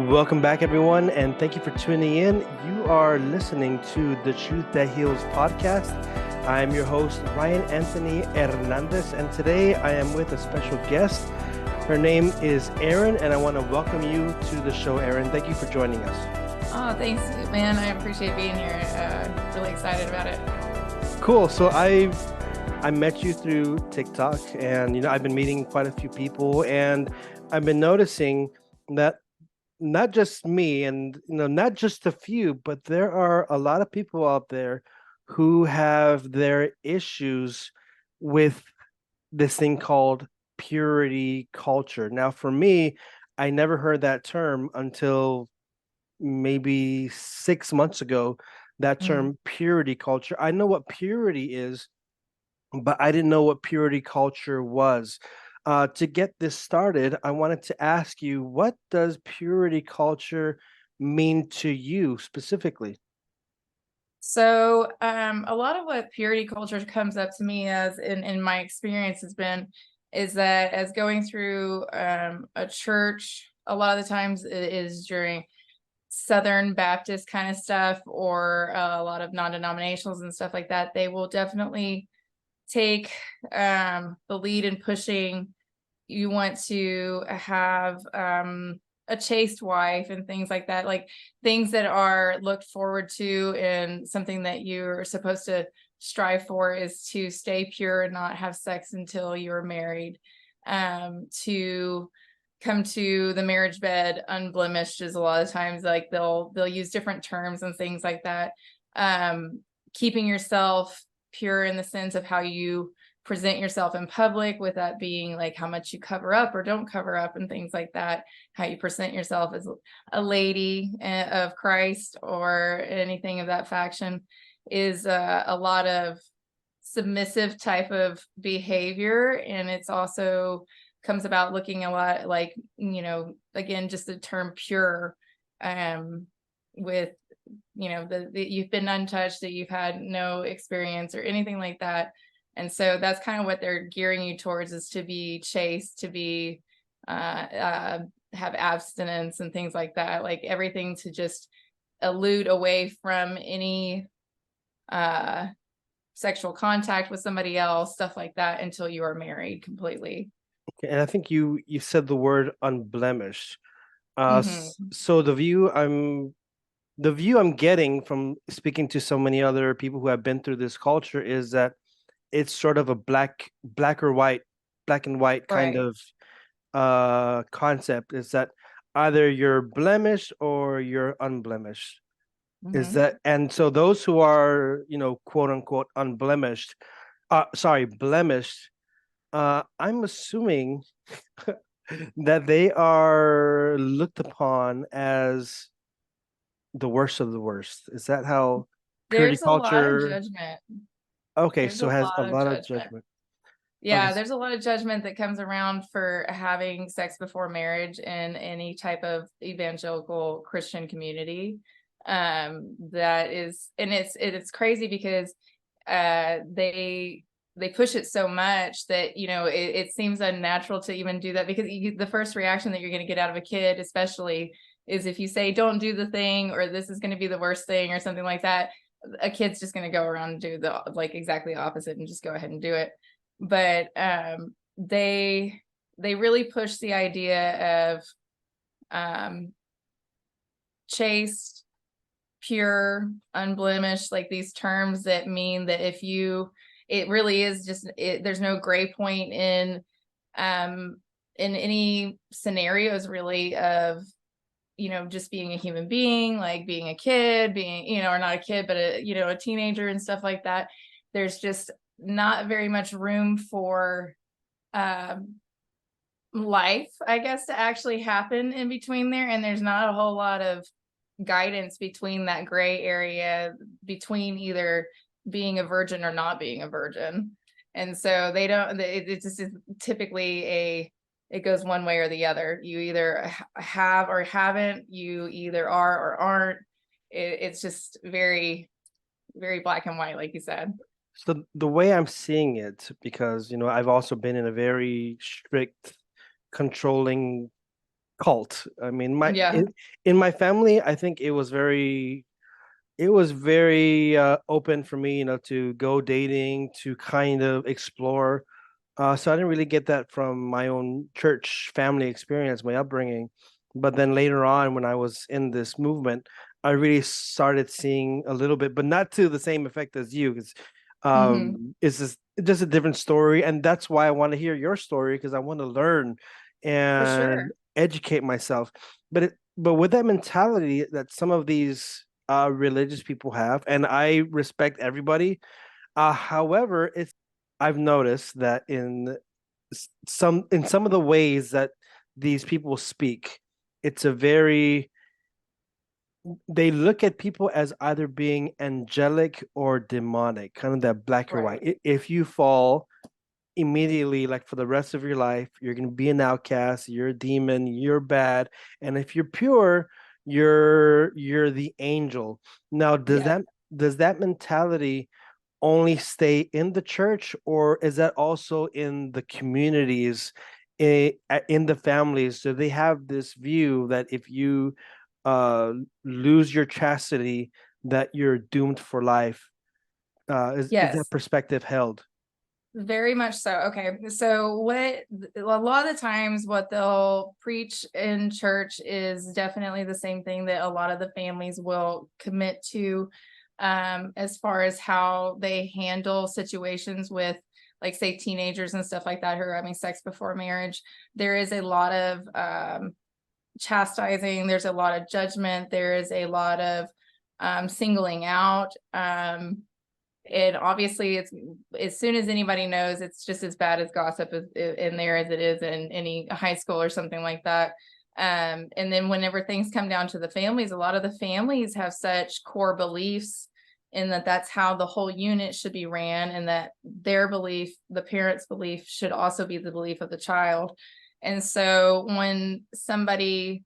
Welcome back, everyone, and thank you for tuning in. You are listening to the Truth That Heals podcast. I'm your host, Ryan Anthony Hernandez, and today I am with a special guest. Her name is Erin, and I want to welcome you to the show, Erin. Thank you for joining us. Oh, thanks, man. I appreciate being here. Really excited about it. Cool. So I met you through TikTok, and I've been meeting quite a few people, and I've been noticing that not just me and not just a few, but there are a lot of people out there who have their issues with this thing called purity culture. Now, for me, I never heard that term until maybe 6 months ago. That term purity culture. I know what purity is, but I didn't know what purity culture was. To get this started, I wanted to ask you, what does purity culture mean to you specifically? So, a lot of what purity culture comes up to me as in my experience is that as going through a church, a lot of the times it is during Southern Baptist kind of stuff, or a lot of non-denominationals and stuff like that. They will definitely take the lead in pushing. You want to have a chaste wife and things like that, like things that are looked forward to, and something that you're supposed to strive for is to stay pure and not have sex until you're married. To come to the marriage bed unblemished is a lot of times like they'll use different terms and things like that. Keeping yourself pure in the sense of how you present yourself in public, with that being like how much you cover up or don't cover up and things like that, how you present yourself as a lady of Christ or anything of that faction, is a lot of submissive type of behavior. And it's also comes about looking a lot like, again, just the term pure, with that you've been untouched, that you've had no experience or anything like that. And so that's kind of what they're gearing you towards, is to be chaste, to be have abstinence and things like that, like everything to just elude away from any sexual contact with somebody else, stuff like that, until you are married completely. Okay, and I think you said the word unblemished. Mm-hmm. So the view I'm getting from speaking to so many other people who have been through this culture is that it's sort of a black or white, black and white kind Right. of concept. Is that either you're blemished or you're unblemished? Is Mm-hmm. that, and so those who are, quote unquote unblemished, blemished, I'm assuming that they are looked upon as the worst of the worst. Is that how purity There's a lot of culture? judgment. Okay, There's a so it has a lot of lot of judgment. judgment. Okay, Yeah, there's a lot of judgment that comes around for having sex before marriage in any type of evangelical Christian community. That is, and it's crazy because they push it so much that it seems unnatural to even do that, because the first reaction that you're going to get out of a kid, especially, is if you say don't do the thing, or this is going to be the worst thing, or something like that. A kid's just going to go around and do the like exactly opposite and just go ahead and do it. But they really push the idea of chaste, pure, unblemished, like these terms that mean that it really is just there's no gray point in any scenarios really of just being a human being, like being a kid, being or not a kid, but a teenager and stuff like that. There's just not very much room for life, I guess, to actually happen in between there. And there's not a whole lot of guidance between that gray area between either being a virgin or not being a virgin. And so they don't, it just is typically it goes one way or the other. You either have or haven't, you either are or aren't. It's just very, very black and white, like you said. so the way I'm seeing it, because I've also been in a very strict, controlling cult. I mean, Yeah. in my family, I think it was very open for me, to go dating, to kind of explore. So I didn't really get that from my own church family experience, my upbringing. But then later on, when I was in this movement, I really started seeing a little bit, but not to the same effect as you. Hmm. It's just a different story, and that's why I want to hear your story because I want to learn For and sure. educate myself. But with that mentality that some of these religious people have, and I respect everybody. However, it's I've noticed that in some of the ways that these people speak, it's a very they look at people as either being angelic or demonic, kind of that black or white. Right. If you fall immediately, like for the rest of your life, you're going to be an outcast, you're a demon, you're bad, and if you're pure, you're the angel. Now, Yeah. does that mentality only stay in the church, or is that also in the communities, in the families? Do they have this view that if you uh, lose your chastity, that you're doomed for life? Is that Yes. perspective held? Very much so. Okay. So a lot of the times what they'll preach in church is definitely the same thing that a lot of the families will commit to, as far as how they handle situations with, like, say, teenagers and stuff like that who are having sex before marriage. There is a lot of chastising, there's a lot of judgment, there is a lot of singling out. And obviously, it's as soon as anybody knows, it's just as bad as gossip in there as it is in any high school or something like that. And then whenever things come down to the families, a lot of the families have such core beliefs in that that's how the whole unit should be ran, and that their belief, the parents' belief, should also be the belief of the child. And so when somebody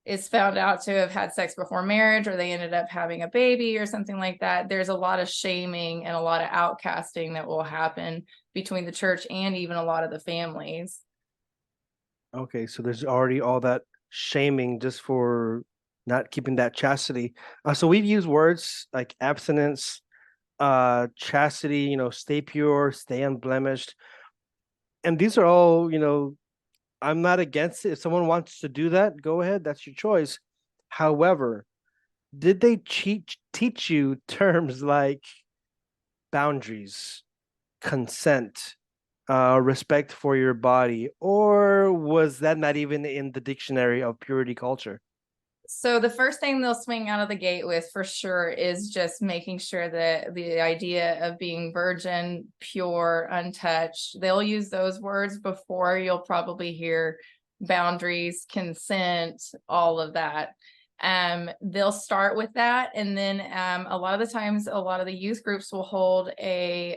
is found out to have had sex before marriage, or they ended up having a baby or something like that, there's a lot of shaming and a lot of outcasting that will happen between the church and even a lot of the families. Okay, so there's already all that shaming just for not keeping that chastity. So we've used words like abstinence, chastity, stay pure, stay unblemished. And these are all, I'm not against it. If someone wants to do that, go ahead. That's your choice. However, did they teach you terms like boundaries, consent, respect for your body, or was that not even in the dictionary of purity culture? So the first thing they'll swing out of the gate with for sure is just making sure that the idea of being virgin, pure, untouched, they'll use those words before you'll probably hear boundaries, consent, all of that. They'll start with that, and then a lot of the times, a lot of the youth groups will hold a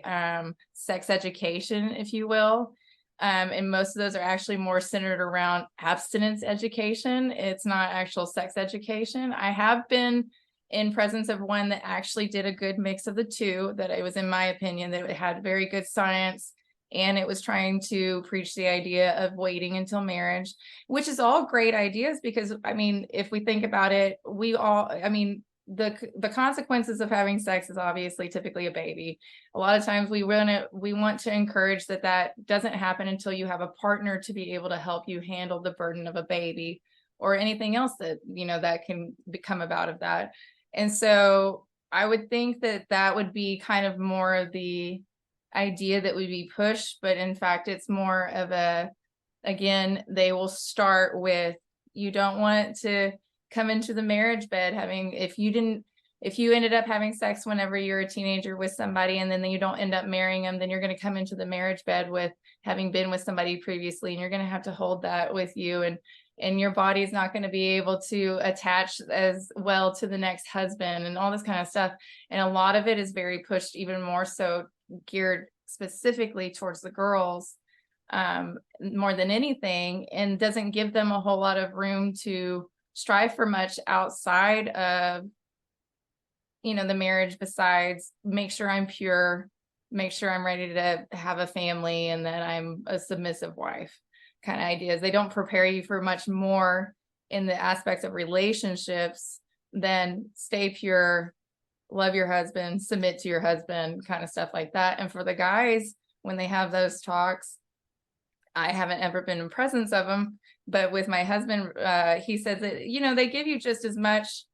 sex education, if you will. And most of those are actually more centered around abstinence education. It's not actual sex education. I have been in presence of one that actually did a good mix of the two, that it was, in my opinion, that it had very good science, and it was trying to preach the idea of waiting until marriage, which is all great ideas, because I mean, if we think about it, we all, I mean, the consequences of having sex is obviously typically a baby. A lot of times we want to encourage that that doesn't happen until you have a partner to be able to help you handle the burden of a baby, or anything else that that can become about of that. And so I would think that that would be kind of more of the idea that would be pushed, but in fact it's more of a, again, they will start with, you don't want to come into the marriage bed having, if you ended up having sex whenever you're a teenager with somebody, and then you don't end up marrying them, then you're going to come into the marriage bed with having been with somebody previously, and you're going to have to hold that with you, and your body's not going to be able to attach as well to the next husband, and all this kind of stuff. And a lot of it is very pushed, even more so geared specifically towards the girls, more than anything, and doesn't give them a whole lot of room to strive for much outside of the marriage, besides make sure I'm pure, make sure I'm ready to have a family, and that I'm a submissive wife kind of ideas. They don't prepare you for much more in the aspects of relationships, then stay pure, love your husband, submit to your husband, kind of stuff like that. And for the guys, when they have those talks, I haven't ever been in presence of them, but with my husband, he says that, they give you just as much,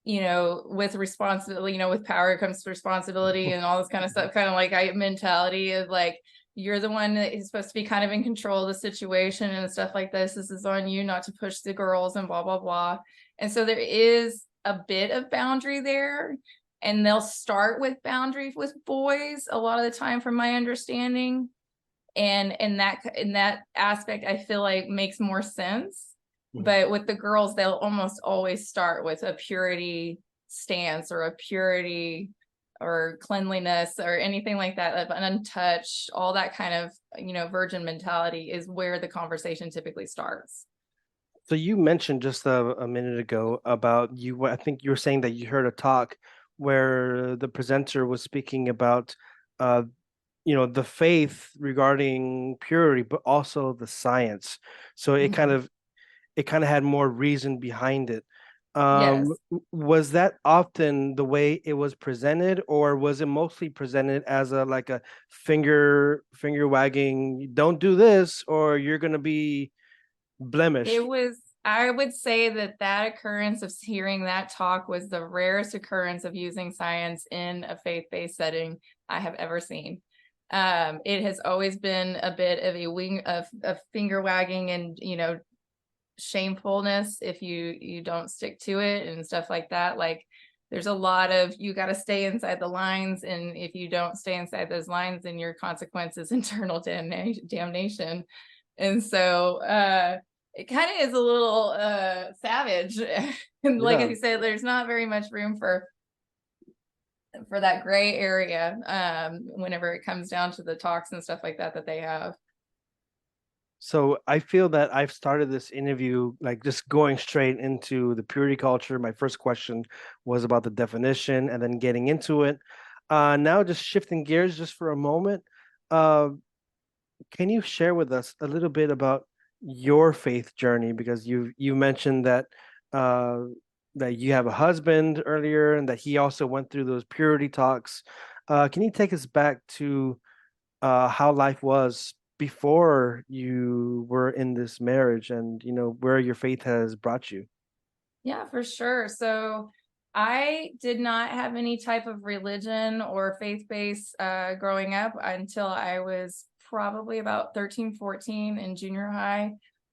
with responsibility, with power comes responsibility and all this kind of stuff, kind of like mentality of like, you're the one that is supposed to be kind of in control of the situation and stuff like this. This is on you not to push the girls and blah, blah, blah. And so there is a bit of boundary there, and they'll start with boundaries with boys a lot of the time, from my understanding. And in that aspect, I feel like makes more sense. But with the girls, they'll almost always start with a purity stance or a purity or cleanliness or anything like that, untouched, all that kind of, virgin mentality is where the conversation typically starts. So you mentioned just a minute ago about I think you were saying that you heard a talk where the presenter was speaking about uh, the faith regarding purity, but also the science. So it kind of had more reason behind it. Yes. Was that often the way it was presented, or was it mostly presented as a like a finger wagging, don't do this or you're gonna be blemished? I would say that occurrence of hearing that talk was the rarest occurrence of using science in a faith-based setting I have ever seen. It has always been a bit of a finger wagging and, shamefulness if you don't stick to it and stuff like that. Like, there's a lot of, you got to stay inside the lines, and if you don't stay inside those lines, then your consequence is eternal damnation. And so it kind of is a little savage. And like Yeah. I said, there's not very much room for that gray area whenever it comes down to the talks and stuff like that they have. So I feel that I've started this interview like just going straight into the purity culture. My first question was about the definition and then getting into it. Now just shifting gears just for a moment. Uh, can you share with us a little bit about your faith journey? Because you mentioned that uh, that you have a husband earlier and that he also went through those purity talks. Can you take us back to how life was before you were in this marriage, and where your faith has brought you? Yeah, for sure. So I did not have any type of religion or faith-based growing up until I was probably about 13, 14 in junior high.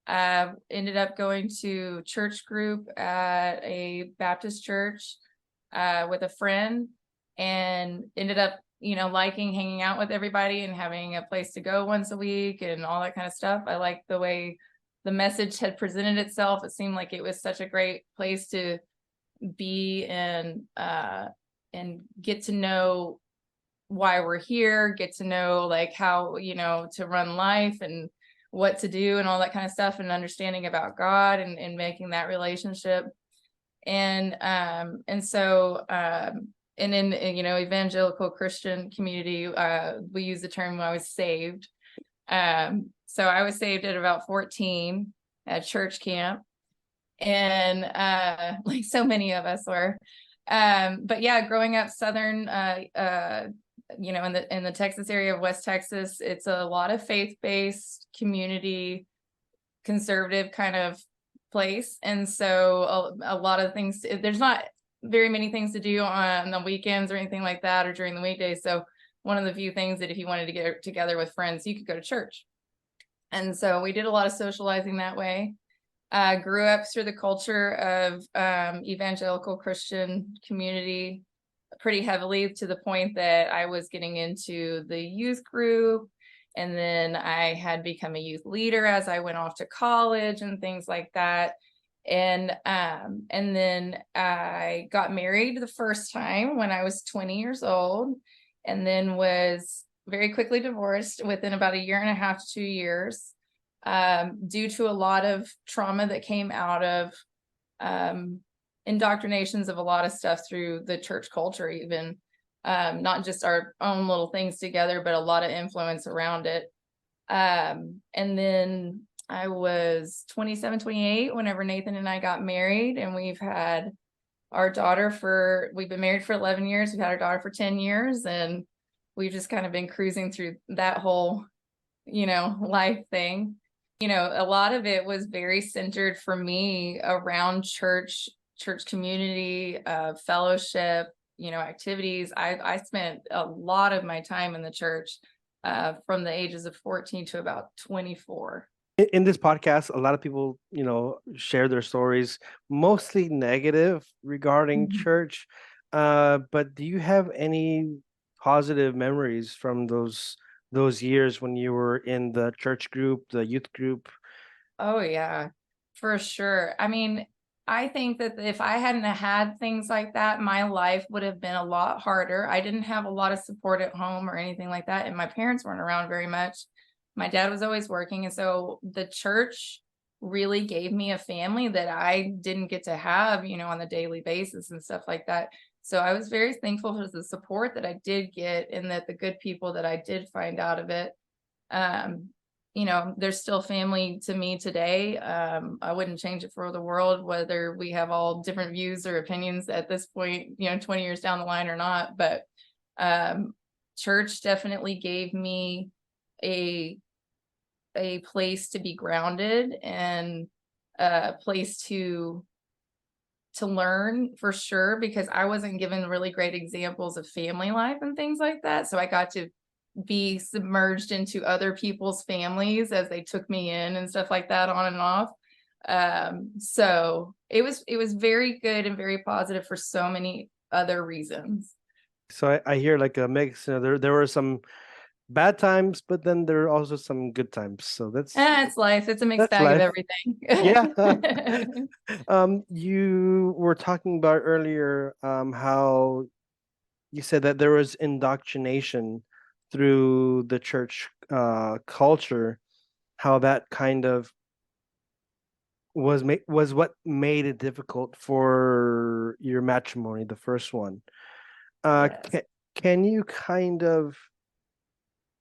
Ended up going to church group at a Baptist church with a friend, and ended up, liking hanging out with everybody and having a place to go once a week and all that kind of stuff. I liked the way the message had presented itself. It seemed like it was such a great place to be and get to know why we're here, get to know like how, to run life and what to do and all that kind of stuff, and understanding about God and making that relationship. And so and in evangelical Christian community, we use the term I was saved. So I was saved at about 14 at church camp, and like so many of us were. But yeah, growing up Southern, in the Texas area of West Texas, it's a lot of faith-based community, conservative kind of place. And so a lot of things, there's not very many things to do on the weekends or anything like that, or during the weekdays. So one of the few things that if you wanted to get together with friends, you could go to church. And so we did a lot of socializing that way. Grew up through the culture of evangelical Christian community pretty heavily, to the point that I was getting into the youth group. And then I had become a youth leader as I went off to college and things like that. And then I got married the first time when I was 20 years old, and then was very quickly divorced within about a year and a half to 2 years, due to a lot of trauma that came out of indoctrinations of a lot of stuff through the church culture, even not just our own little things together, but a lot of influence around it. And then I was 27, 28 whenever Nathan and I got married, and we've had we've been married for 11 years. We've had our daughter for 10 years, and we've just kind of been cruising through that whole, life thing. A lot of it was very centered for me around church community, fellowship, activities. I spent a lot of my time in the church, from the ages of 14 to about 24. In this podcast, a lot of people, share their stories, mostly negative regarding Mhm. church. But do you have any positive memories from those years when you were in the church group, the youth group? Oh yeah, for sure. I mean, I think that if I hadn't have had things like that, my life would have been a lot harder. I didn't have a lot of support at home or anything like that, and my parents weren't around very much. My dad was always working, and so the church really gave me a family that I didn't get to have, on a daily basis and stuff like that. So I was very thankful for the support that I did get and that the good people that I did find out of it. Um, there's still family to me today. I wouldn't change it for the world, whether we have all different views or opinions at this point, 20 years down the line or not. But um, church definitely gave me a place to be grounded and a place to learn for sure, because I wasn't given really great examples of family life and things like that. So I got to be submerged into other people's families as they took me in and stuff like that, on and off. So it was very good and very positive for so many other reasons. So I hear like a mix. There were some bad times, but then there are also some good times. So It's life. It's a mixed that's bag of life. everything. Yeah. You were talking about earlier, how you said that there was indoctrination through the church culture, how that kind of was what made it difficult for your matrimony, the first one. Uh, Yes. can, can you kind of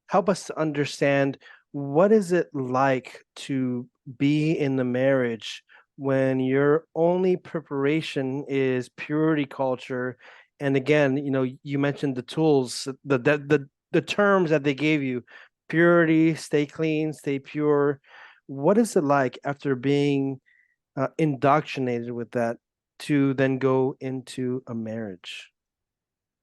help us to understand what is it like to be in the marriage when your only preparation is purity culture? And again, you mentioned the tools, the terms that they gave you: purity, stay clean, stay pure. What is it like after being indoctrinated with that to then go into a marriage?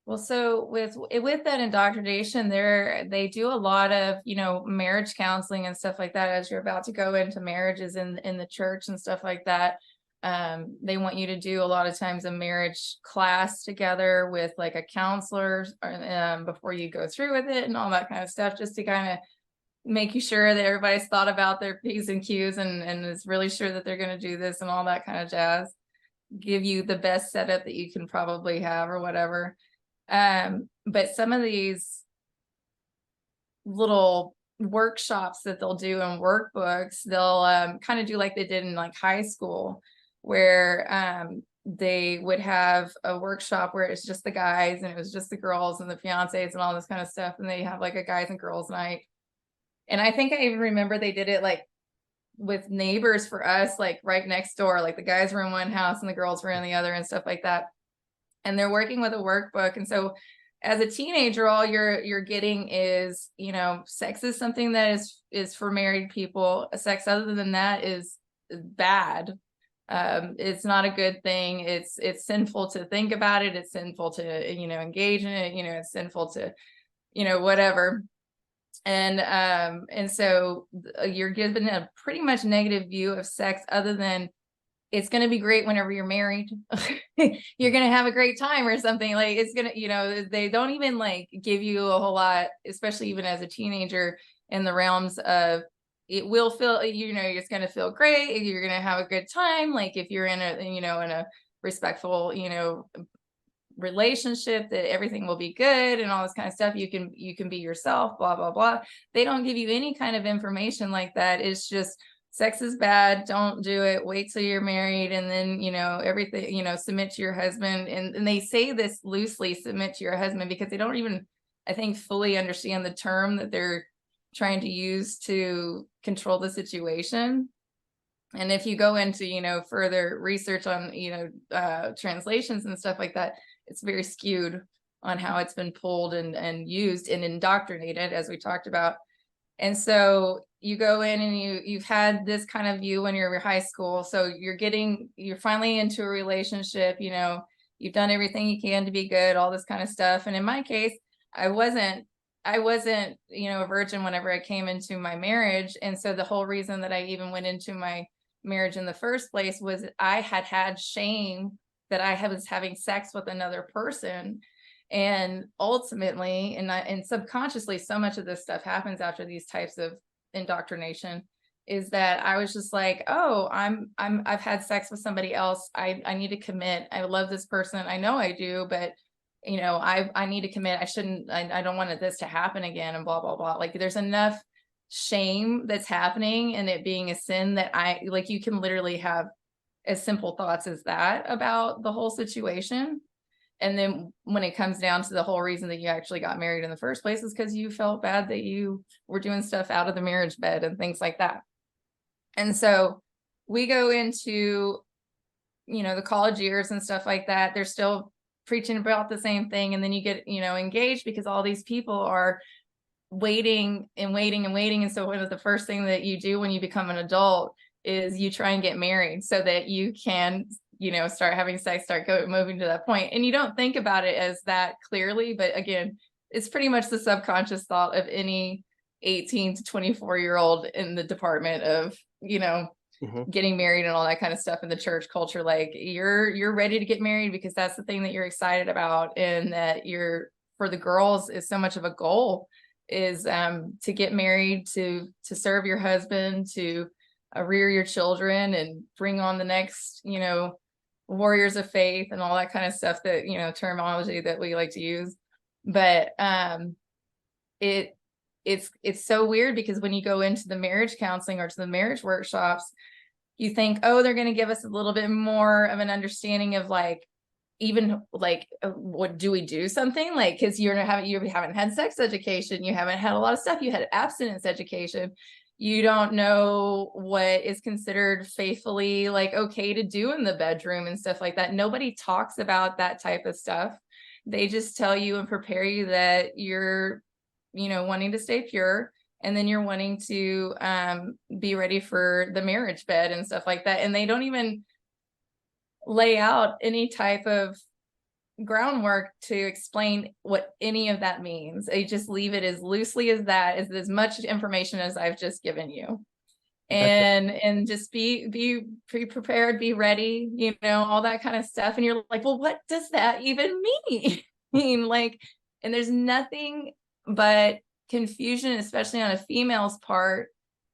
Well, so with that indoctrination, they do a lot of, marriage counseling and stuff like that as you're about to go into marriages in the church and stuff like that. They want you to do a lot of times a marriage class together with like a counselor, before you go through with it and all that kind of stuff, just to kind of make you sure that everybody's thought about their P's and Q's and is really sure that they're going to do this and all that kind of jazz. Give you the best setup that you can probably have or whatever. But some of these little workshops that they'll do in workbooks, they'll kind of do like they did in like high school, where they would have a workshop where it's just the guys and it was just the girls and the fiancés and all this kind of stuff. And they have like a guys and girls night. And I think I even remember they did it like with neighbors for us, like right next door, like the guys were in one house and the girls were in the other and stuff like that. And they're working with a workbook. And so as a teenager, all you're getting is, sex is something that is for married people. Sex other than that is bad. It's not a good thing. It's sinful to think about it. It's sinful to, engage in it. It's sinful to, whatever. And so you're given a pretty much negative view of sex, other than it's going to be great whenever you're married. You're going to have a great time or something. Like it's going to, they don't even like give you a whole lot, especially even as a teenager, in the realms of it will feel, it's going to feel great. You're going to have a good time. Like if you're in a respectful, relationship, that everything will be good and all this kind of stuff. You can be yourself, blah, blah, blah. They don't give you any kind of information like that. It's just, sex is bad, don't do it, wait till you're married, and then everything, submit to your husband. And they say this loosely, submit to your husband, because they don't even, I think, fully understand the term that they're trying to use to control the situation. And if you go into, further research on, translations and stuff like that, it's very skewed on how it's been pulled and used and indoctrinated, as we talked about. And so you go in and you've had this kind of view when you're in high school. So you're finally into a relationship, you've done everything you can to be good, all this kind of stuff. And in my case, I wasn't, a virgin whenever I came into my marriage. And so the whole reason that I even went into my marriage in the first place was I had shame that I was having sex with another person. And ultimately, and subconsciously, so much of this stuff happens after these types of indoctrination, is that I was just like, oh, I've had sex with somebody else. I need to commit. I love this person. I know I do, but I need to commit. I don't want this to happen again, and blah, blah, blah. Like, there's enough shame that's happening and it being a sin that you can literally have as simple thoughts as that about the whole situation. And then when it comes down to the whole reason that you actually got married in the first place is because you felt bad that you were doing stuff out of the marriage bed and things like that. And so we go into, the college years and stuff like that. They're still preaching about the same thing. And then you get, engaged because all these people are waiting and waiting and waiting. And so one of the first thing that you do when you become an adult is you try and get married so that you can start having sex, moving to that point. And you don't think about it as that clearly, but again, it's pretty much the subconscious thought of any 18 to 24-year-old in the department of, getting married and all that kind of stuff in the church culture. Like you're ready to get married because that's the thing that you're excited about. And that for the girls is so much of a goal is to get married, to serve your husband, to rear your children and bring on the next, warriors of faith and all that kind of stuff that, terminology that we like to use. But it's so weird because when you go into the marriage counseling or to the marriage workshops, you think, oh, they're going to give us a little bit more of an understanding of what do we do something like, because you haven't had sex education, you haven't had a lot of stuff, you had abstinence education, you don't know what is considered faithfully okay to do in the bedroom and stuff like that. Nobody talks about that type of stuff. They just tell you and prepare you that you're wanting to stay pure, and then you're wanting to be ready for the marriage bed and stuff like that. And they don't even lay out any type of groundwork to explain what any of that means. They just leave it as loosely as that, as much information as I've just given you. And just be prepared, be ready, all that kind of stuff. And you're like, well, what does that even mean? And there's nothing but confusion, especially on a female's part,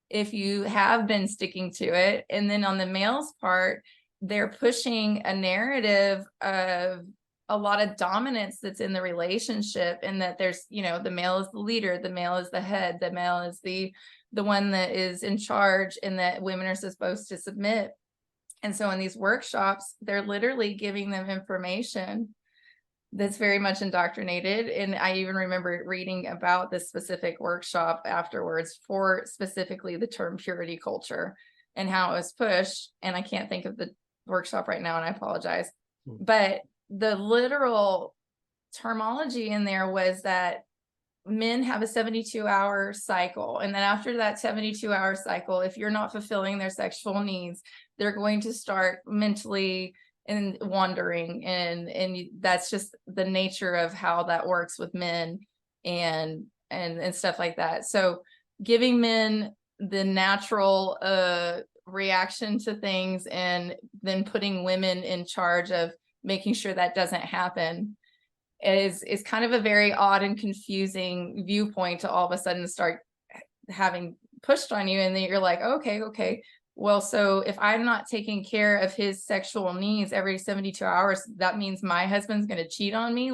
if you have been sticking to it. And then on the male's part, they're pushing a narrative of a lot of dominance that's in the relationship, and that there's, the male is the leader, the male is the head, the male is the one that is in charge, and that women are supposed to submit. And so in these workshops, they're literally giving them information that's very much indoctrinated. And I even remember reading about this specific workshop afterwards for specifically the term purity culture and how it was pushed. And I can't think of the workshop right now, and I apologize. But the literal terminology in there was that men have a 72-hour cycle. And then after that 72-hour cycle, if you're not fulfilling their sexual needs, they're going to start mentally and wandering. And that's just the nature of how that works with men and stuff like that. So giving men the natural reaction to things, and then putting women in charge of making sure that doesn't happen is kind of a very odd and confusing viewpoint to all of a sudden start having pushed on you. And then you're like, okay, well, so if I'm not taking care of his sexual needs every 72 hours, that means my husband's going to cheat on me,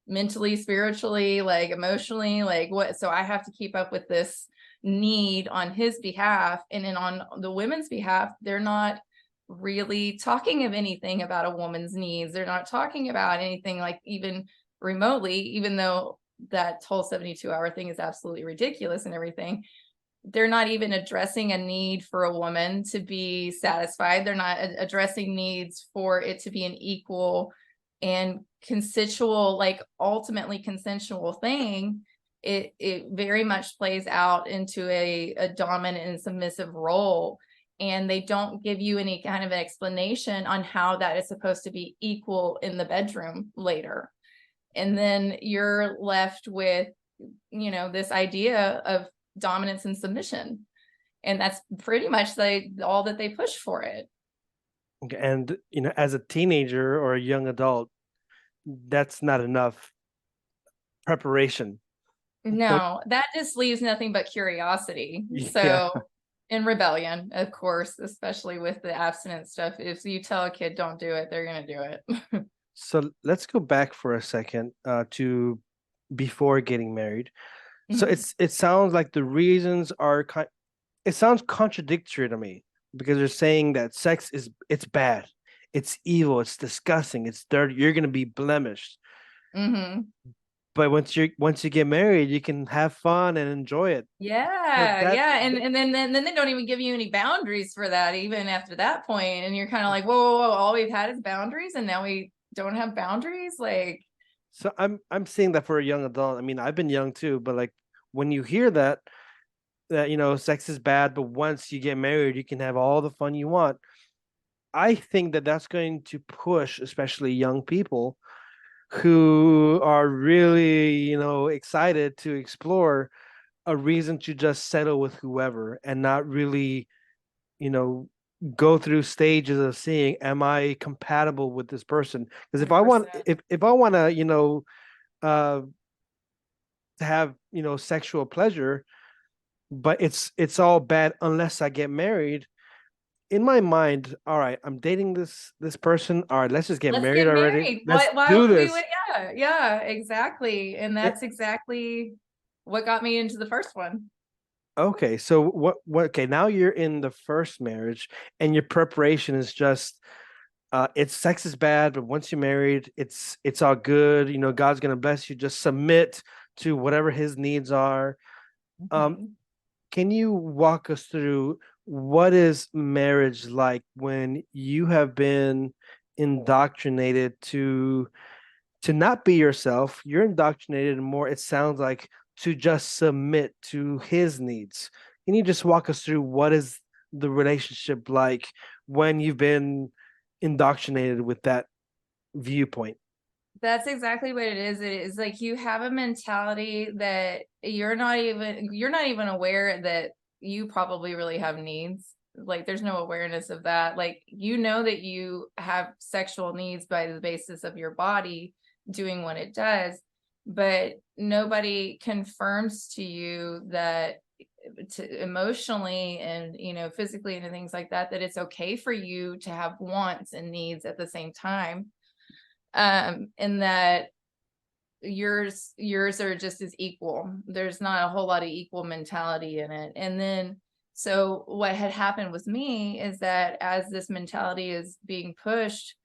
mentally, spiritually, emotionally, what? So I have to keep up with this need on his behalf. And then on the women's behalf, they're not really talking of anything about a woman's needs. They're not talking about anything even remotely, even though that whole 72-hour thing is absolutely ridiculous and everything. They're not even addressing a need for a woman to be satisfied. They're not addressing needs for it to be an equal and consensual, like ultimately consensual thing. It very much plays out into a dominant and submissive role. And they don't give you any kind of explanation on how that is supposed to be equal in the bedroom later. And then you're left with, this idea of dominance and submission. And that's pretty much all that they push for it. Okay, and as a teenager or a young adult, that's not enough preparation. Don't No, that just leaves nothing but curiosity. yeah. So, in rebellion, of course, especially with the abstinence stuff, if you tell a kid don't do it, they're going to do it. So let's go back for a second to before getting married. So Mhm. it sounds like the reasons are it sounds contradictory to me because they're saying that sex it's bad, it's evil, it's disgusting, it's dirty, you're gonna be blemished. Mhm. But once you get married, you can have fun and enjoy it. But Yeah, that yeah, and then they don't even give you any boundaries for that, even after that point, and you're kind of like, whoa, whoa, whoa, all we've had is boundaries, and now we don't have boundaries, like. so I'm seeing that for a young adult. I mean, I've been young too, but like when you hear that sex is bad, but once you get married, you can have all the fun you want. I think that that's going to push, especially young people who are really, excited to explore a reason to just settle with whoever and not really, you know, go through stages of seeing, am I compatible with this person? Because if I want, 100%. if I want to, uh, to have, sexual pleasure, but it's all bad unless I get married. In my mind, all right, I'm dating this person. All right, let's just get Let's married get already. married. Let's Why do would we this. wait? Yeah, yeah, exactly. And It, that's exactly what got me into the first one. okay, so what okay, now you're in the first marriage and your preparation is just it's sex is bad, but once you're married, it's all good. God's gonna bless you. Just submit to whatever his needs are. Um, Mhm. can you walk us through what is marriage like when you have been indoctrinated to not be yourself? You're indoctrinated more, it sounds like, to just submit to his needs. Can you just walk us through what is the relationship like when you've been indoctrinated with that viewpoint? That's exactly what it is. It is like you have a mentality that you're not even aware that you probably really have needs. Like there's no awareness of that. Like you know that you have sexual needs by the basis of your body doing what it does, but nobody confirms to you that emotionally and physically and things like that it's okay for you to have wants and needs at the same time, and that yours are just as equal. There's not a whole lot of equal mentality in it. And then so what had happened with me is that as this mentality is being pushed,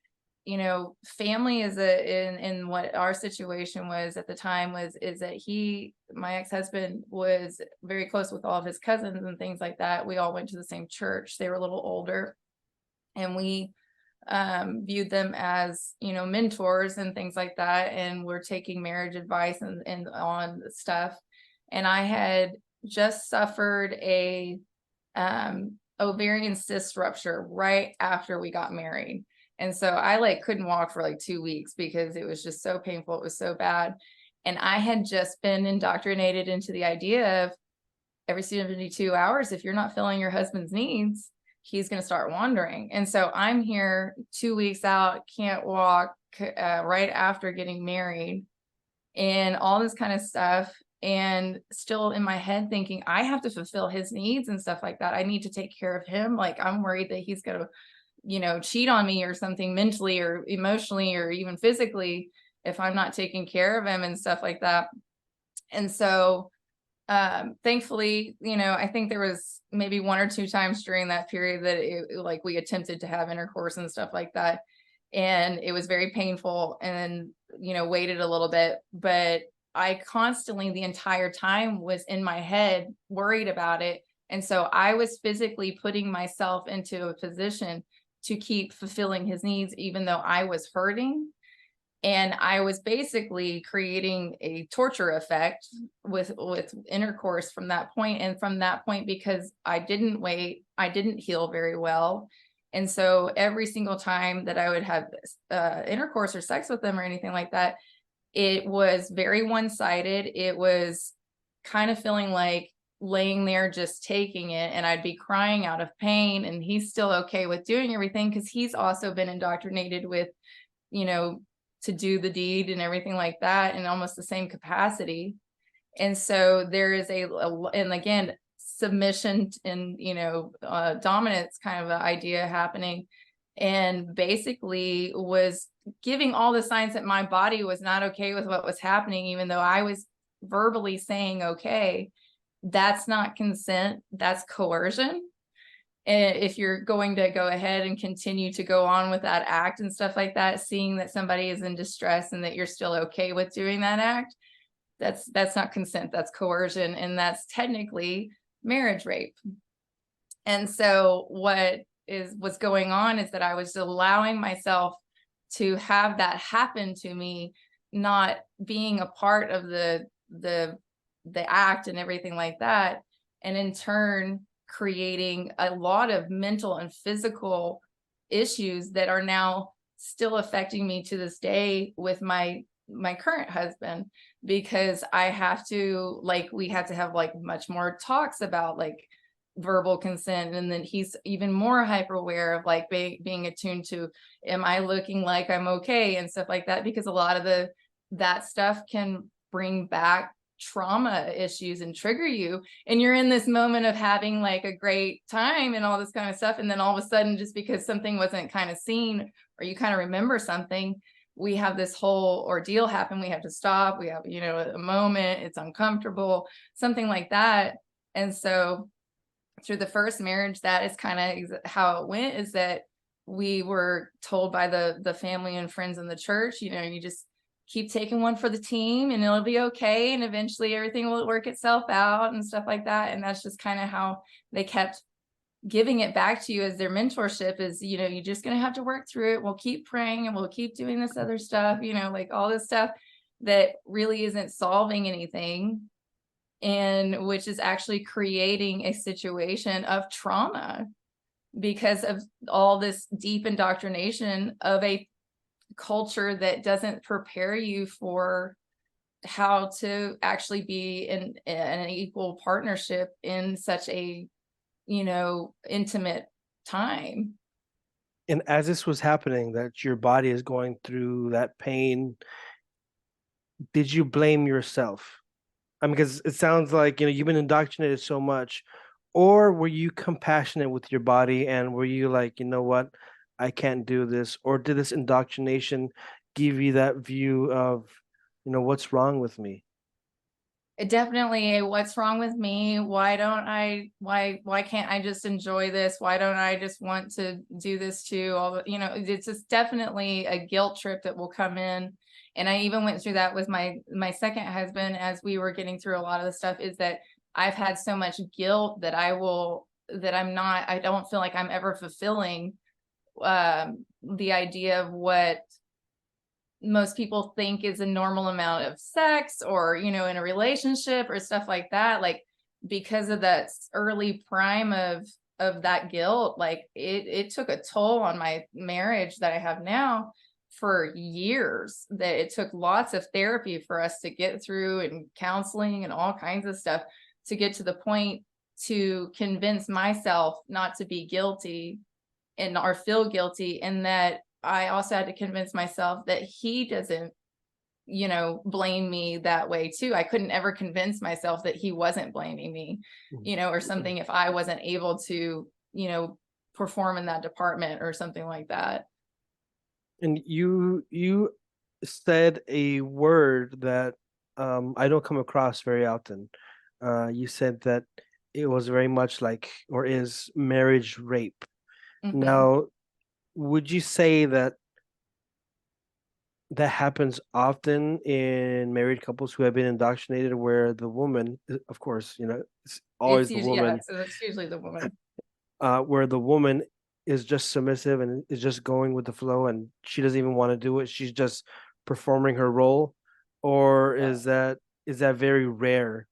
family is in what our situation was at the time was is that my ex-husband was very close with all of his cousins and things like that. We all went to the same church. They were a little older, and we viewed them as mentors and things like that, and we're taking marriage advice and on stuff. And I had just suffered a ovarian cyst rupture right after we got married, and so I like couldn't walk for like 2 weeks because it was just so painful. It was so bad. And I had just been indoctrinated into the idea of every 72 hours, if you're not filling your husband's needs, he's going to start wandering. And so I'm here 2 weeks out, can't walk, right after getting married and all this kind of stuff. And still in my head thinking, I have to fulfill his needs and stuff like that. I need to take care of him. Like I'm worried that he's going to, cheat on me or something mentally or emotionally or even physically if I'm not taking care of him and stuff like that. And so thankfully, I think there was maybe one or two times during that period that like we attempted to have intercourse and stuff like that, and it was very painful and waited a little bit, but I constantly the entire time was in my head worried about it. And so I was physically putting myself into a position to keep fulfilling his needs, even though I was hurting. And I was basically creating a torture effect with intercourse from that point. And from that point, because I didn't wait, I didn't heal very well. And so every single time that I would have intercourse or sex with them or anything like that, it was very one-sided. It was kind of feeling like laying there just taking it, and I'd be crying out of pain, and he's still okay with doing everything because he's also been indoctrinated with, you know, to do the deed and everything like that in almost the same capacity. And so there is and again, submission and, dominance kind of an idea happening, and basically was giving all the signs that my body was not okay with what was happening, even though I was verbally saying, okay, that's not consent, that's coercion. And if you're going to go ahead and continue to go on with that act and stuff like that, seeing that somebody is in distress and that you're still okay with doing that act, that's not consent, that's coercion, and that's technically marriage rape. And so what's going on is that I was allowing myself to have that happen to me, not being a part of the act and everything like that, and in turn creating a lot of mental and physical issues that are now still affecting me to this day with my current husband, because I have to, like, we have to have like much more talks about like verbal consent, and then he's even more hyper aware of like being attuned to, am I looking like I'm okay and stuff like that, because a lot of that stuff can bring back trauma issues and trigger you, and you're in this moment of having like a great time and all this kind of stuff, and then all of a sudden, just because something wasn't kind of seen, or you kind of remember something, we have this whole ordeal happen. We have to stop, we have, a moment, it's uncomfortable, something like that. And so through the first marriage, that is kind of how it went, is that we were told by the family and friends in the church, you just keep taking one for the team and it'll be okay, and eventually everything will work itself out and stuff like that. And that's just kind of how they kept giving it back to you as their mentorship, is, you're just going to have to work through it, we'll keep praying and we'll keep doing this other stuff, like all this stuff that really isn't solving anything, and which is actually creating a situation of trauma because of all this deep indoctrination of a culture that doesn't prepare you for how to actually be in an equal partnership in such a, intimate time. And as this was happening, that your body is going through that pain, did you blame yourself? I mean, because it sounds like, you've been indoctrinated so much, or were you compassionate with your body and were you like, you know what, I can't do this? Or did this indoctrination give you that view of, what's wrong with me? It definitely, what's wrong with me? Why can't I just enjoy this? Why don't I just want to do this too? It's just definitely a guilt trip that will come in. And I even went through that with my second husband as we were getting through a lot of the stuff, is that I've had so much guilt that I don't feel like I'm ever fulfilling the idea of what most people think is a normal amount of sex, or, in a relationship or stuff like that. Like, because of that early prime of that guilt, like it took a toll on my marriage that I have now for years, that it took lots of therapy for us to get through, and counseling and all kinds of stuff, to get to the point to convince myself not to be guilty and or feel guilty, and that I also had to convince myself that he doesn't, blame me that way too. I couldn't ever convince myself that he wasn't blaming me, or something, if I wasn't able to, perform in that department or something like that. And you said a word that I don't come across very often. You said that it was very much like, or is, marriage rape. Mhm. Now, would you say that that happens often in married couples who have been indoctrinated, where the woman, of course, it's It's always the usually, yeah, woman, so that's usually the woman. where the woman is just submissive and is just going with the flow, and she doesn't even want to do it. She's just performing her role, or is that very rare?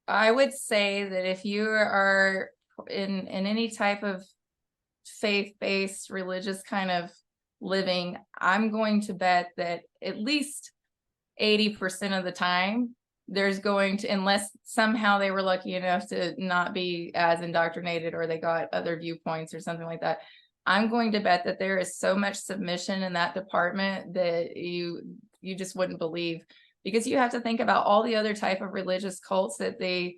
I would say that if you are in any type of faith-based religious kind of living, I'm going to bet that at least 80% of the time there's going to, unless somehow they were lucky enough to not be as indoctrinated or they got other viewpoints or something like that, I'm going to bet that there is so much submission in that department that you just wouldn't believe, because you have to think about all the other type of religious cults that they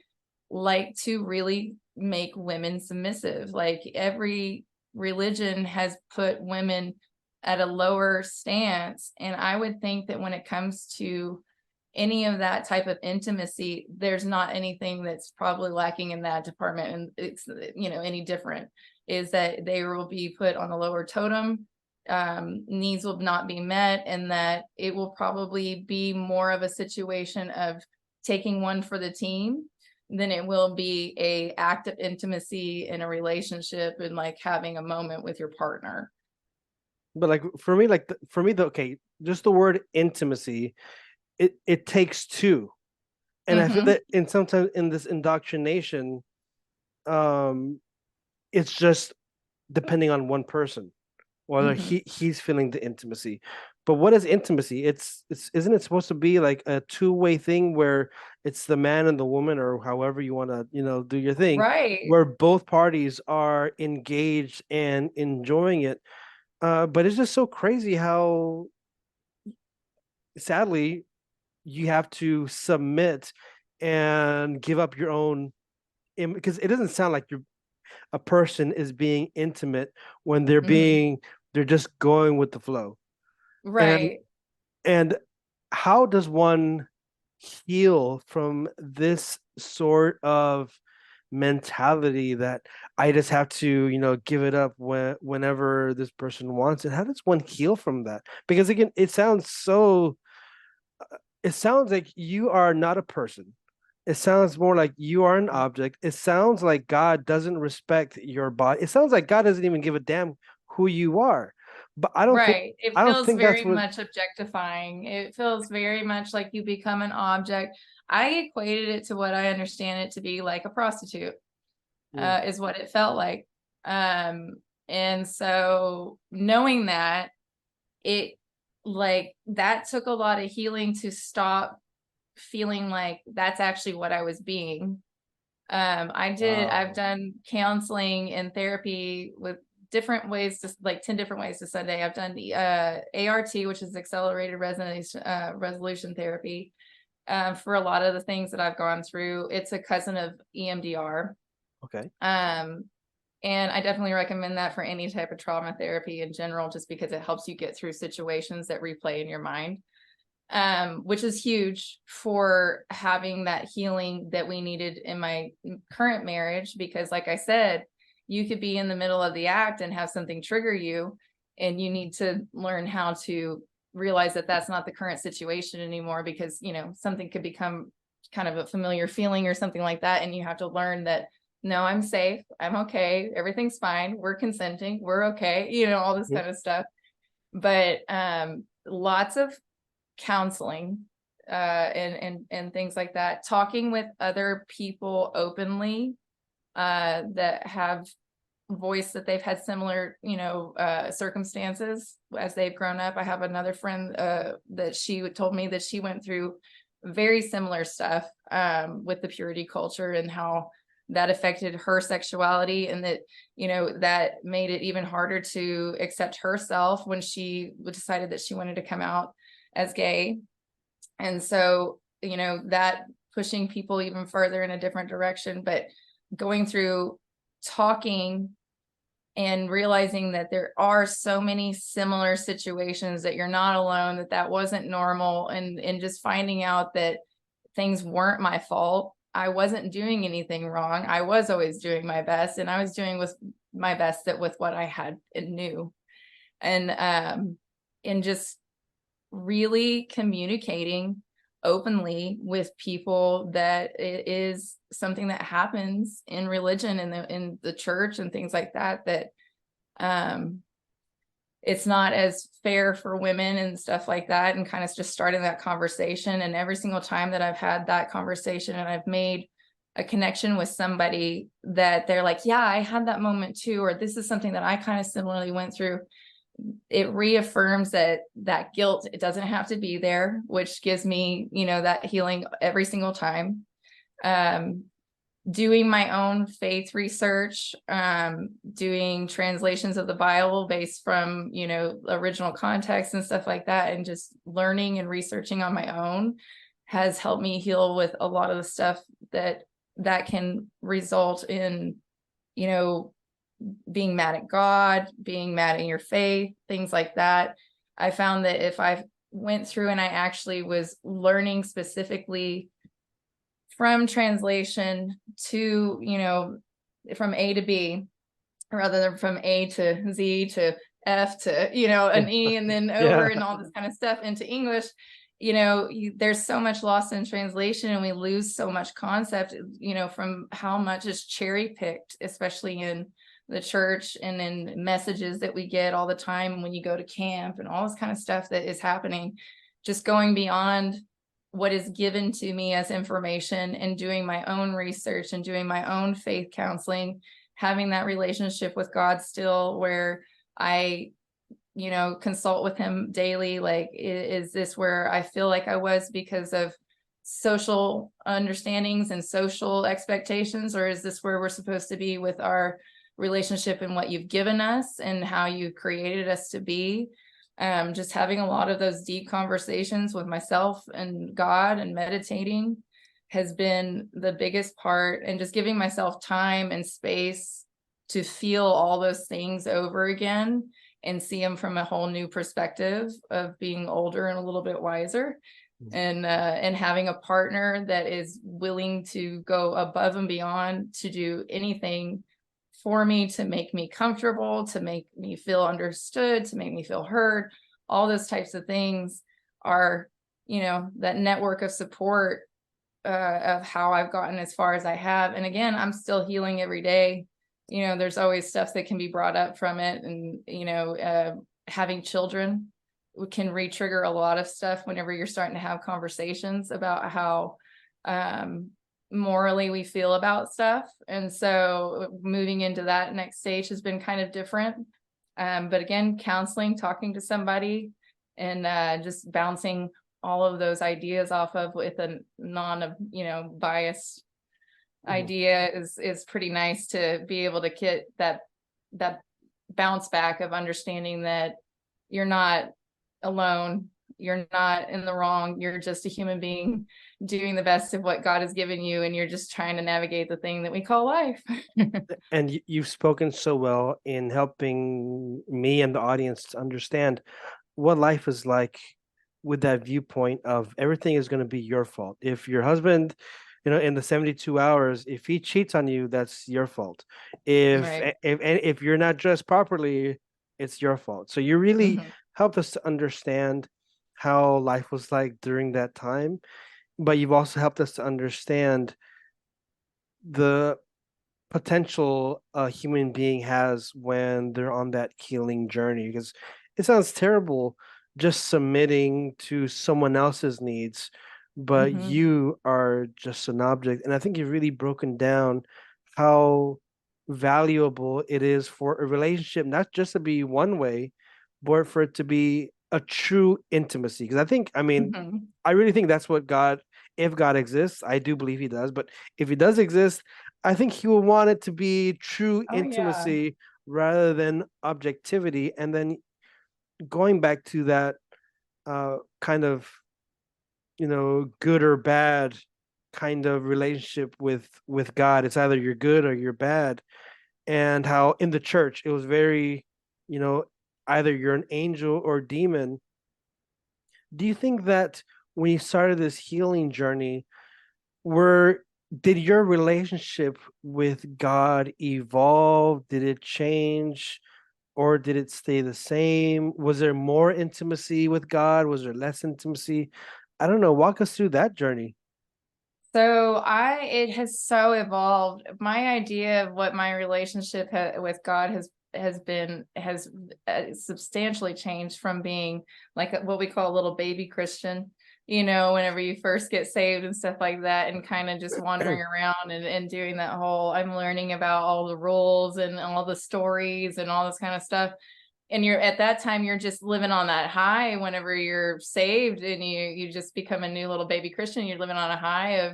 like to really make women submissive. Like every religion has put women at a lower stance, and I would think that when it comes to any of that type of intimacy, there's not anything that's probably lacking in that department, and it's any different, is that they will be put on a lower totem. Needs will not be met, and that it will probably be more of a situation of taking one for the team than it will be a act of intimacy in a relationship and like having a moment with your partner. But like for me, the okay, just the word intimacy, it takes two. And I feel Mm-hmm. that in sometimes in this indoctrination, um, it's just depending on one person, whether Mm-hmm. he's feeling the intimacy. But what is intimacy? It's isn't it supposed to be like a two-way thing where it's the man and the woman, or however you want to, do your thing, Right. where both parties are engaged and enjoying it. But it's just so crazy how sadly you have to submit and give up your own, because it doesn't sound like a person is being intimate when Mm-hmm. they're just going with the flow. and Right. and how does one heal from this sort of mentality that I just have to, give it up whenever this person wants it? How does one heal from that? Because again, it sounds like you are not a person. It sounds more like you are an object. It sounds like God doesn't respect your body. It sounds like God doesn't even give a damn who you are. But Right. It I don't feels think that's very what. much objectifying. It feels very much like you become an object. I equated it to what I understand it to be, like a prostitute, Mm. is what it felt like. Um, and so knowing that, it like that took a lot of healing to stop feeling like that's actually what I was being. I've Wow. done counseling and therapy with different ways to, like 10 different ways to Sunday. I've done the ART, which is accelerated resolution therapy, for a lot of the things that I've gone through. It's a cousin of EMDR. Okay. Um, and I definitely recommend that for any type of trauma therapy in general, just because it helps you get through situations that replay in your mind, which is huge for having that healing that we needed in my current marriage. Because, like I said, you could be in the middle of the act and have something trigger you, and you need to learn how to realize that that's not the current situation anymore, because, something could become kind of a familiar feeling or something like that. And you have to learn that, no, I'm safe. I'm okay. Everything's fine. We're consenting. We're okay. All this Mhm. kind of stuff. But lots of counseling, and things like that, talking with other people openly, that have voice that they've had similar circumstances as they've grown up. I have another friend that she told me that she went through very similar stuff, with the purity culture, and how that affected her sexuality, and that that made it even harder to accept herself when she decided that she wanted to come out as gay. And so, that pushing people even further in a different direction. But going through talking and realizing that there are so many similar situations, that you're not alone, that wasn't normal, and just finding out that things weren't my fault. I wasn't doing anything wrong. I was always doing my best, and I was doing with my best with what I had and knew. And just really communicating openly with people that it is something that happens in religion and in the church and things like that, that um it's not as fair for women and stuff like that, and kind of just starting that conversation. And every single time that I've had that conversation and I've made a connection with somebody that they're like, yeah, I had that moment too, or this is something that I kind of similarly went through, it reaffirms that that guilt, it doesn't have to be there, which gives me, that healing every single time. um Doing my own faith research, doing translations of the Bible based from, original context and stuff like that, and just learning and researching on my own has helped me heal with a lot of the stuff that can result in, you know, being mad at God, being mad at your faith, things like that. I found that if I went through and I actually was learning specifically from translation to, from A to B, rather than from A to Z to F to, an E, and then over Yeah. and all this kind of stuff into English, there's so much lost in translation, and we lose so much concept, from how much is cherry picked, especially in the church and in messages that we get all the time when you go to camp and all this kind of stuff that is happening, just going beyond what is given to me as information and doing my own research and doing my own faith counseling, having that relationship with God still, where I, consult with him daily. Like, is this where I feel like I was because of social understandings and social expectations, or is this where we're supposed to be with our relationship and what you've given us and how you created us to be? Just having a lot of those deep conversations with myself and God and meditating has been the biggest part, and just giving myself time and space to feel all those things over again and see them from a whole new perspective of being older and a little bit wiser, and having a partner that is willing to go above and beyond to do anything for me, to make me comfortable, to make me feel understood, to make me feel heard. All those types of things are, that network of support, of how I've gotten as far as I have. And again, I'm still healing every day. There's always stuff that can be brought up from it. And, having children can re-trigger a lot of stuff whenever you're starting to have conversations about how, morally we feel about stuff. And so moving into that next stage has been kind of different. But again, counseling, talking to somebody, and just bouncing all of those ideas off of with a biased idea is pretty nice, to be able to get that bounce back of understanding that you're not alone. You're not in the wrong. You're just a human being doing the best of what God has given you, and you're just trying to navigate the thing that we call life. And you've spoken so well in helping me and the audience to understand what life is like, with that viewpoint of everything is going to be your fault. If your husband, in the 72 hours, if he cheats on you, that's your fault. If Right. if you're not dressed properly, it's your fault. So you really Mhm. helped us to understand how life was like during that time, but you've also helped us to understand the potential a human being has when they're on that healing journey. Because it sounds terrible just submitting to someone else's needs, but Mhm. you are just an object. And I think you've really broken down how valuable it is for a relationship not just to be one way, but for it to be a true intimacy. Because Mhm. I really think that's what God, if God exists, I do believe he does, but if he does exist, I think he will want it to be true Oh yeah. intimacy rather than objectivity. And then going back to that kind of, good or bad kind of relationship with God. It's either you're good or you're bad. And how in the church it was very, you know, either you're an angel or demon. Do you think that when you started this healing journey, were did your relationship with God evolve? Did it change? or did it stay the same? Was there more intimacy with God? Was there less intimacy? I don't know. Walk us through that journey. So it has so evolved. My idea of what my relationship with God has substantially changed from being like what we call a little baby Christian, whenever you first get saved and stuff like that, and kind of just wandering around and doing that whole, I'm learning about all the rules and all the stories and all this kind of stuff. And you're at that time, you're just living on that high whenever you're saved, and you just become a new little baby Christian. You're living on a high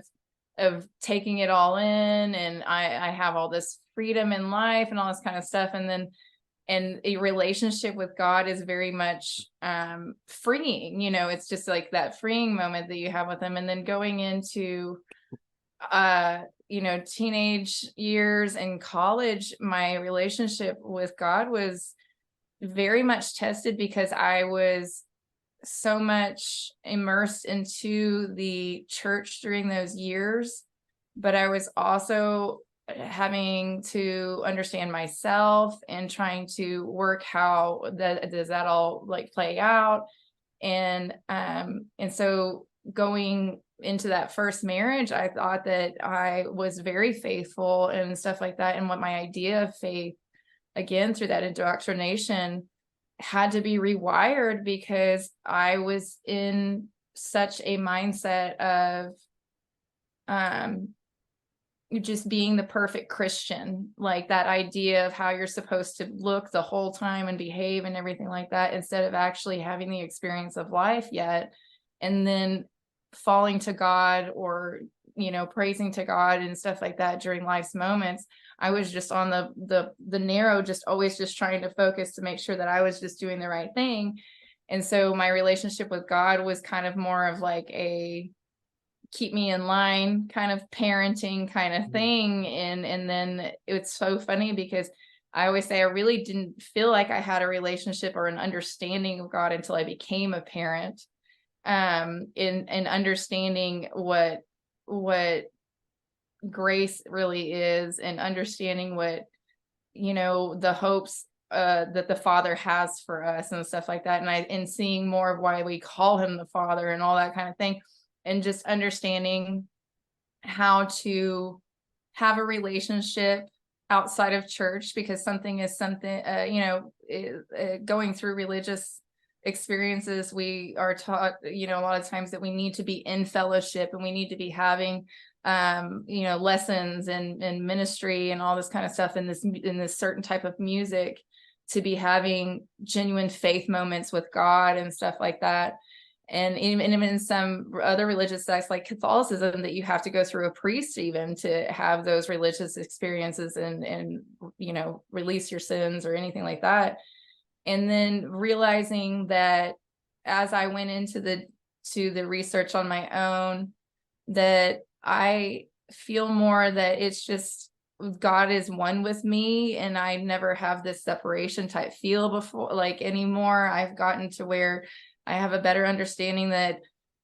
of taking it all in, and I have all this freedom in life and all this kind of stuff. And a relationship with God is very much freeing. It's just like that freeing moment that you have with him. And then going into teenage years and college, my relationship with God was very much tested because I was so much immersed into the church during those years, but I was also having to understand myself and trying to work how does that all like play out. And so going into that first marriage, I thought that I was very faithful and stuff like that, and what my idea of faith, again through that indoctrination, had to be rewired, because I was in such a mindset of just being the perfect Christian, like that idea of how you're supposed to look the whole time and behave and everything like that, instead of actually having the experience of life yet, and then falling to God, or praising to God and stuff like that during life's moments. I was just on the narrow, just always just trying to focus to make sure that I was just doing the right thing. And so my relationship with God was kind of more of like a keep me in line kind of parenting kind of thing. And then it's so funny because I always say I really didn't feel like I had a relationship or an understanding of God until I became a parent. In understanding what grace really is, and understanding what the hopes that the Father has for us and stuff like that, and seeing more of why we call him the Father and all that kind of thing, and just understanding how to have a relationship outside of church, because something is something, going through religious experiences, we are taught, a lot of times, that we need to be in fellowship, and we need to be having lessons and ministry and all this kind of stuff in this certain type of music, to be having genuine faith moments with God and stuff like that. And even in some other religious sects like Catholicism, that you have to go through a priest even to have those religious experiences and release your sins or anything like that. And then realizing that as I went into the research on my own, that I feel more that it's just God is one with me, and I never have this separation type feel before, like anymore. I've gotten to where I have a better understanding that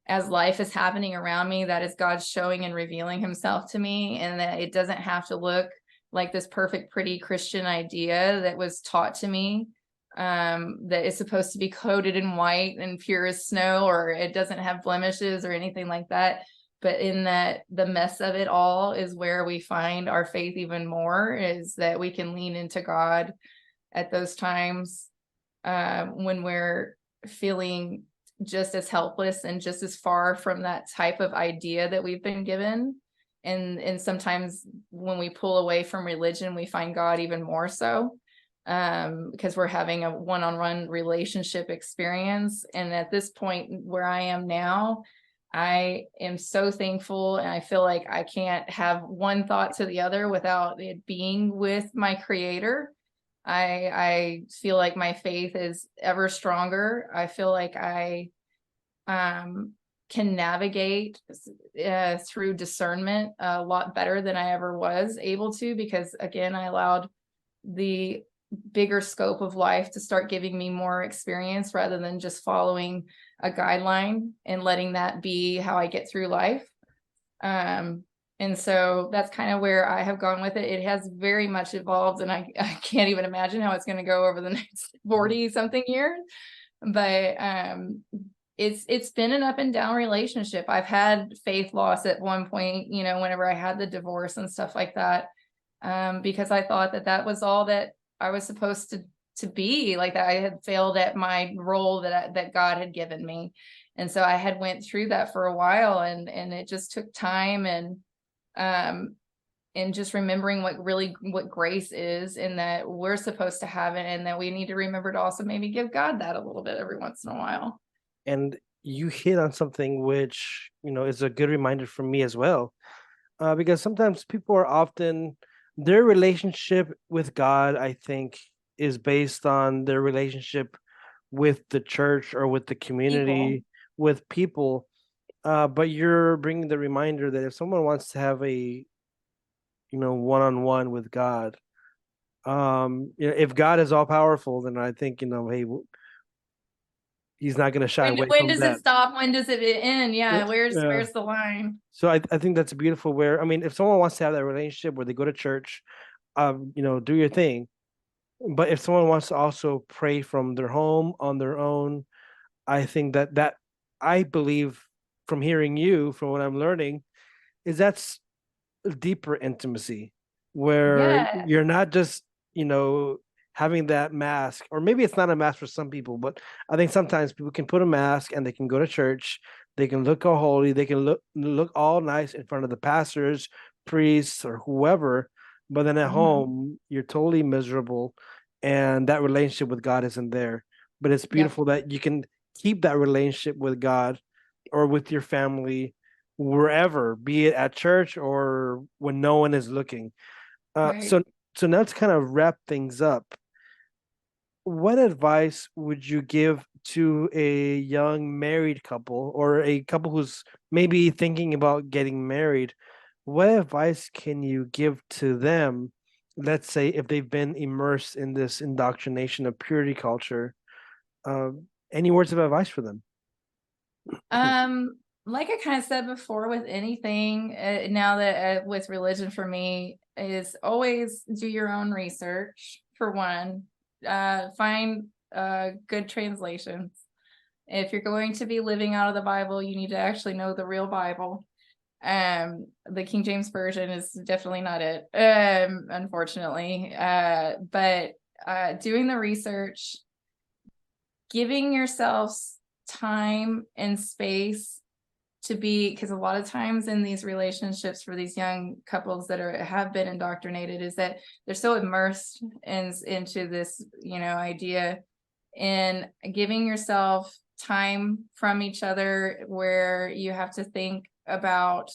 as life is happening around me, that is God showing and revealing himself to me, and that it doesn't have to look like this perfect, pretty Christian idea that was taught to me, that is supposed to be coated in white and pure as snow, or it doesn't have blemishes or anything like that. But in that, the mess of it all is where we find our faith even more, is that we can lean into God at those times, when we're feeling just as helpless and just as far from that type of idea that we've been given. And sometimes when we pull away from religion, we find God even more so, because we're having a one-on-one relationship experience. And at this point where I am now, I am so thankful, and I feel like I can't have one thought to the other without it being with my Creator. I feel like my faith is ever stronger. I feel like I can navigate through discernment a lot better than I ever was able to, because again, I allowed the bigger scope of life to start giving me more experience, rather than just following a guideline and letting that be how I get through life. And so that's kind of where I have gone with it. It has very much evolved, and I can't even imagine how it's going to go over the next 40 something years. But it's been an up and down relationship. I've had faith loss at one point, whenever I had the divorce and stuff like that, because I thought that was all that I was supposed to be, like that I had failed at my role that God had given me. And so I had went through that for a while, and it just took time, and just remembering what grace is, and that we're supposed to have it, and that we need to remember to also maybe give God that a little bit every once in a while. And you hit on something which, is a good reminder for me as well. Because sometimes people are often, their relationship with God, I think, is based on their relationship with the church or with the People. community, with people. But you're bringing the reminder that if someone wants to have a, one-on-one with God, if God is all powerful, then I think, hey, he's not going to shy away When from does it that. stop? When does it end? Yeah, Yeah. where's the line? So I think that's beautiful. Where, I mean, if someone wants to have that relationship where they go to church, do your thing. But if someone wants to also pray from their home on their own, I think that I believe, from hearing you, from what I'm learning, is that's deeper intimacy, where Yeah. you're not just, you know, having that mask, or maybe it's not a mask for some people, but I think sometimes people can put a mask and they can go to church, they can look all holy, they can look all nice in front of the pastors, priests, or whoever, but then at Mhm. home you're totally miserable, and that relationship with God isn't there. But it's Yep. beautiful that you can keep that relationship with God or with your family wherever, be it at church or when no one is looking. Uh, Right. so so now to kind of wrap things up, what advice would you give to a young married couple or a couple who's maybe thinking about getting married? What advice can you give to them? Let's say if they've been immersed in this indoctrination of purity culture, any words of advice for them? Like I kind of said before, with anything, now that with religion for me is always do your own research for one. Find good translations. If you're going to be living out of the Bible, you need to actually know the real Bible. The King James version is definitely not it, unfortunately. But doing the research, giving yourselves time and space to be, because a lot of times in these relationships for these young couples that have been indoctrinated, is that they're so immersed into this idea, and giving yourself time from each other where you have to think about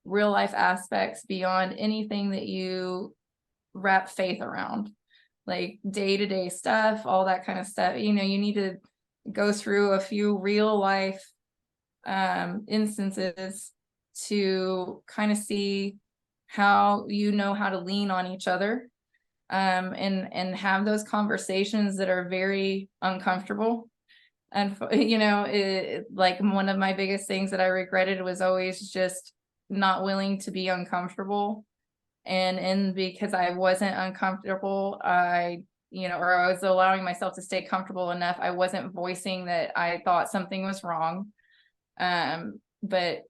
real life aspects beyond anything that you wrap faith around, like day-to-day stuff, all that kind of stuff. You need to go through a few real life instances to kind of see how how to lean on each other, and have those conversations that are very uncomfortable. And like one of my biggest things that I regretted was always just not willing to be uncomfortable, and because I wasn't uncomfortable, or I was allowing myself to stay comfortable enough, I wasn't voicing that I thought something was wrong. But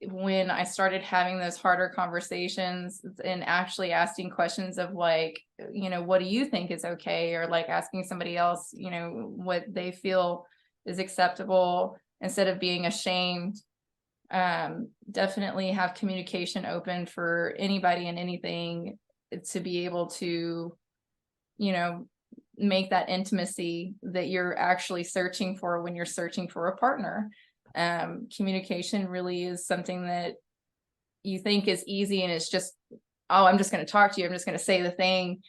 when I started having those harder conversations and actually asking questions of like, what do you think is okay? Or like asking somebody else, what they feel is acceptable, instead of being ashamed. Definitely have communication open for anybody and anything, to be able to, you know, make that intimacy that you're actually searching for when you're searching for a partner. Communication really is something that you think is easy, and it's just, oh, I'm just going to talk to you, I'm just going to say the thing.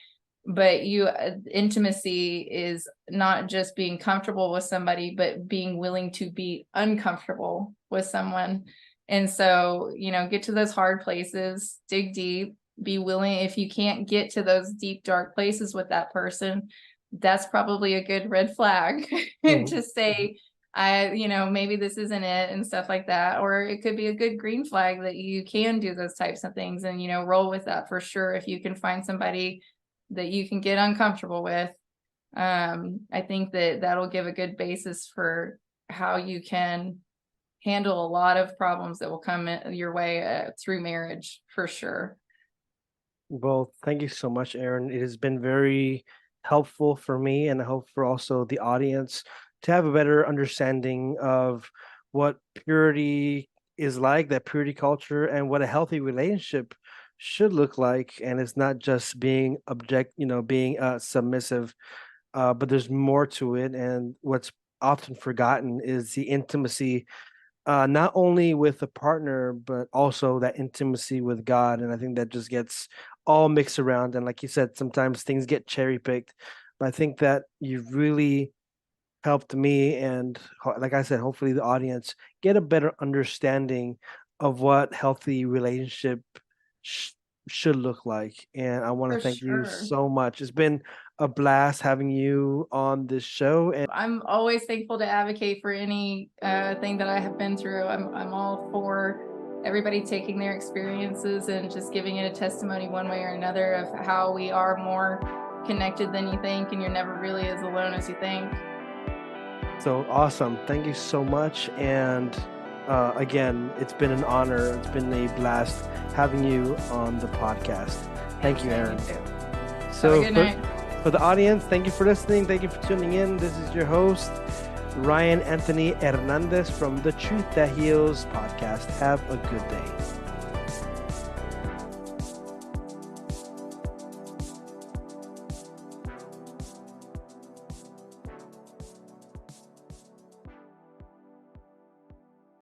But intimacy is not just being comfortable with somebody, but being willing to be uncomfortable with someone. And so, get to those hard places, dig deep, be willing. If you can't get to those deep, dark places with that person, that's probably a good red flag Mhm. to say, maybe this isn't it and stuff like that. Or it could be a good green flag that you can do those types of things and, roll with that for sure. If you can find somebody that you can get uncomfortable with, I think that that'll give a good basis for how you can handle a lot of problems that will come your way through marriage for sure. Well, thank you so much, Erin. It has been very helpful for me, and I hope for also the audience to have a better understanding of what purity is like, that purity culture, and what a healthy relationship should look like. And it's not just being being submissive, but there's more to it. And what's often forgotten is the intimacy, not only with a partner, but also that intimacy with God. And I think that just gets all mixed around. And like you said, sometimes things get cherry picked. But I think that you've really helped me, and like I said, hopefully the audience get a better understanding of what healthy relationship sh- should look like. And I want to For thank you sure. so much. It's been a blast having you on this show. And I'm always thankful to advocate for any thing that I have been through. I'm all for everybody taking their experiences and just giving it a testimony one way or another of how we are more connected than you think, and you're never really as alone as you think. so awesome. Thank you so much. And again, it's been an honor. It's been a blast having you on the podcast. Thank you, Erin. You too. So Have a good night. for the audience, thank you for listening. Thank you for tuning in. This is your host, Ryan Anthony Hernandez from the Truth That Heals podcast. Have a good day.